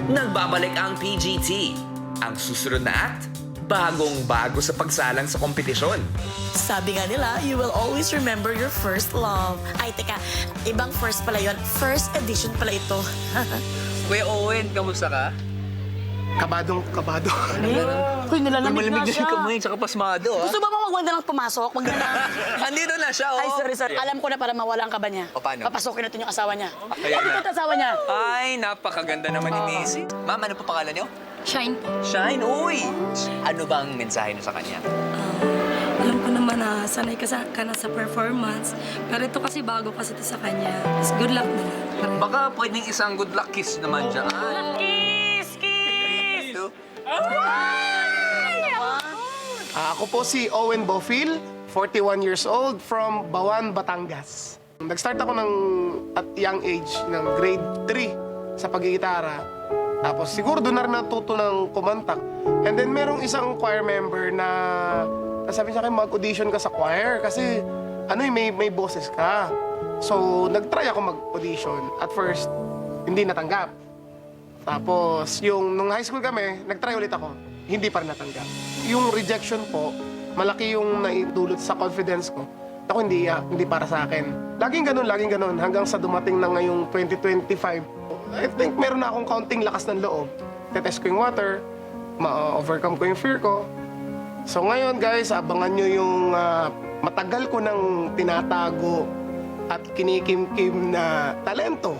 Nagbabalik ang PGT. Ang susunod na act, bagong-bago sa pagsalang sa kompetisyon. Sabi nga nila, you will always remember your first love. Ay, teka, ibang first pala yun. First edition pala ito. Kuya Owen, kamusta ka? Kabado. Uy, nilalamig na Malamig na siya. yung kamay, tsaka pasmado, ah. Gusto ba mo wag na lang pumasok? Wag na lang. Andito na siya, oh. Ay, sorry. Alam ko na para mawala ang kaba niya. O, paano? Papasokin natin yung asawa niya. Ayan na. Ito asawa niya. Ay, napakaganda naman ni Missy. Ma'am, ano pa pangalan niyo? Shine po. Shine, uy! Ano ba ang mensahe niyo sa kanya? Alam ko naman na sanay ka na sa performance. Pero ito kasi bago kasi ito sa kanya. Mas good luck na lang. Baka pwedeng isang good luck kiss naman dyan. Kiss! Ako po si Owen Bofil, 41 years old, from Bawan, Batangas. Nag-start ako at young age, ng grade 3 sa paggigitara. Tapos siguro doon na rin natuto ng kumantak. And then merong isang choir member na sabi sa akin, mag-audition ka sa choir kasi may boses ka. So, nag-try ako mag-audition. At first, hindi natanggap. Tapos, nung high school kami, nag-try ulit ako. Hindi pa rin natanggap. Yung rejection po, malaki yung naidulot sa confidence ko. Ako, hindi para sa akin. Laging ganun. Hanggang sa dumating na ngayong 2025, I think meron na akong kaunting lakas ng loob. Tetest ko yung water, ma-overcome ko yung fear ko. So ngayon, guys, abangan nyo yung matagal ko nang tinatago at kinikim-kim na talento.